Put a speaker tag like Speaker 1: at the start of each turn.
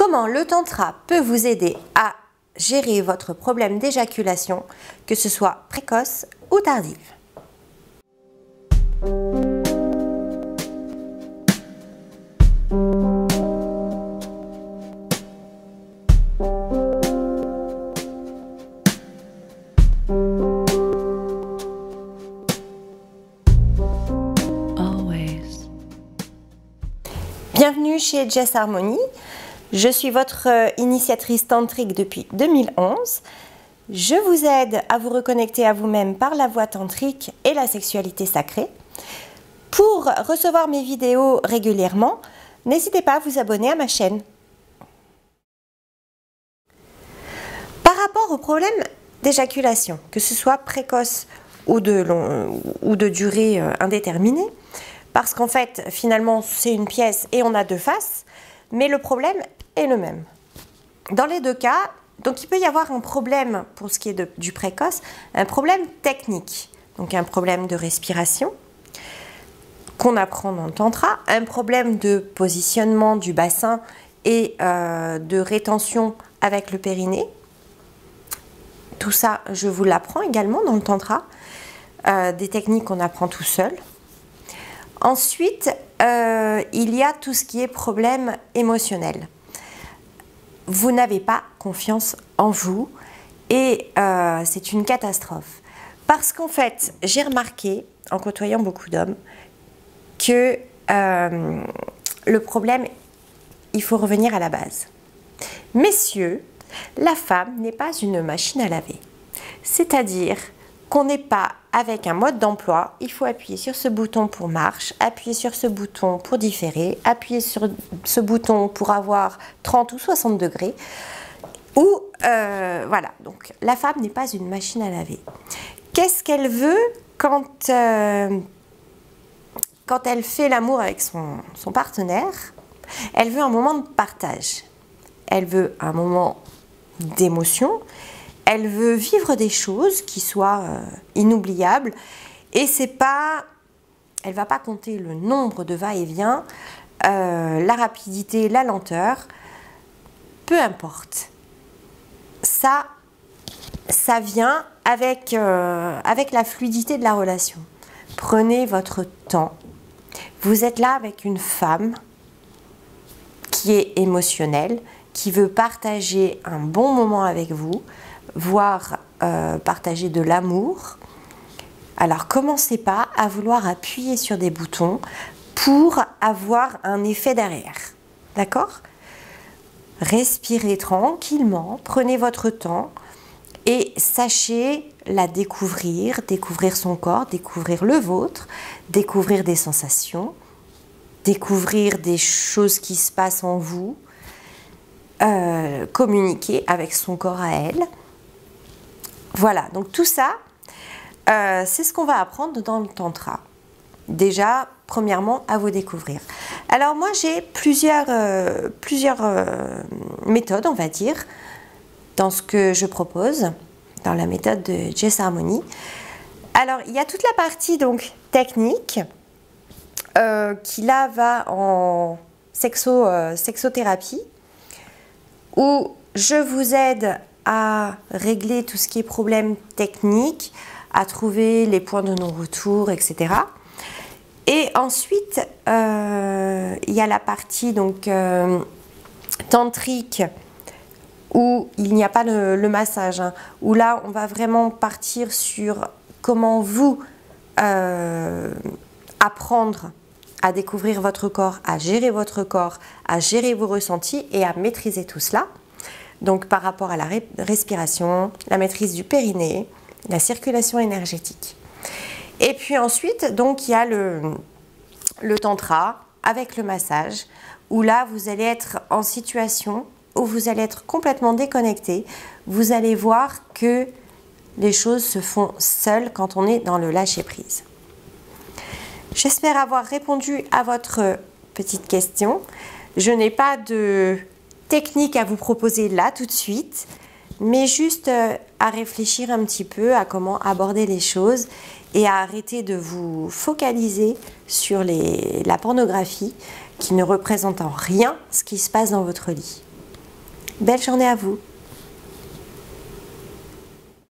Speaker 1: Comment le tantra peut vous aider à gérer votre problème d'éjaculation, que ce soit précoce ou tardive? Bienvenue chez Jess Harmony. Je suis votre initiatrice tantrique depuis 2011. Je vous aide à vous reconnecter à vous-même par la voie tantrique et la sexualité sacrée. Pour recevoir mes vidéos régulièrement, n'hésitez pas à vous abonner à ma chaîne. Par rapport au problème d'éjaculation, que ce soit précoce ou de durée indéterminée, parce qu'en fait, finalement, c'est une pièce et on a deux faces, mais le problème est le même. Dans les deux cas, donc il peut y avoir un problème, pour ce qui est du précoce, un problème technique, donc un problème de respiration, qu'on apprend dans le tantra, un problème de positionnement du bassin et de rétention avec le périnée. Tout ça, je vous l'apprends également dans le tantra, des techniques qu'on apprend tout seul. Ensuite, il y a tout ce qui est problème émotionnel. Vous n'avez pas confiance en vous et c'est une catastrophe. Parce qu'en fait, j'ai remarqué, en côtoyant beaucoup d'hommes, que le problème, il faut revenir à la base. Messieurs, la femme n'est pas une machine à laver. C'est-à-dire qu'on n'est pas avec un mode d'emploi, il faut appuyer sur ce bouton pour marche, appuyer sur ce bouton pour différer, appuyer sur ce bouton pour avoir 30 ou 60 degrés. Ou, voilà, donc la femme n'est pas une machine à laver. Qu'est-ce qu'elle veut quand elle fait l'amour avec son partenaire? Elle veut un moment de partage. Elle veut un moment d'émotion. Elle veut vivre des choses qui soient inoubliables et c'est pas, elle va pas compter le nombre de va-et-vient, la rapidité, la lenteur, peu importe. Ça vient avec la fluidité de la relation. Prenez votre temps. Vous êtes là avec une femme qui est émotionnelle, qui veut partager un bon moment avec vous, voire partager de l'amour. Alors commencez pas à vouloir appuyer sur des boutons pour avoir un effet derrière. D'accord? Respirez tranquillement, prenez votre temps et sachez la découvrir, découvrir son corps, découvrir le vôtre, découvrir des sensations, découvrir des choses qui se passent en vous, communiquer avec son corps à elle. Voilà, donc tout ça, c'est ce qu'on va apprendre dans le tantra. Déjà, premièrement, à vous découvrir. Alors moi, j'ai plusieurs méthodes, on va dire, dans ce que je propose, dans la méthode de Jess Harmony. Alors, il y a toute la partie donc technique, qui là va en sexothérapie, où je vous aide à régler tout ce qui est problème technique, à trouver les points de non-retour, etc. Et ensuite, il y a la partie donc tantrique où il n'y a pas le massage, hein, où là on va vraiment partir sur comment vous apprendre à découvrir votre corps, à gérer votre corps, à gérer vos ressentis et à maîtriser tout cela. Donc par rapport à la respiration, la maîtrise du périnée, la circulation énergétique. Et puis ensuite, donc il y a le tantra avec le massage, où là vous allez être en situation où vous allez être complètement déconnecté. Vous allez voir que les choses se font seules quand on est dans le lâcher-prise. J'espère avoir répondu à votre petite question. Je n'ai pas de technique à vous proposer là tout de suite, mais juste à réfléchir un petit peu à comment aborder les choses et à arrêter de vous focaliser sur la pornographie qui ne représente en rien ce qui se passe dans votre lit. Belle journée à vous.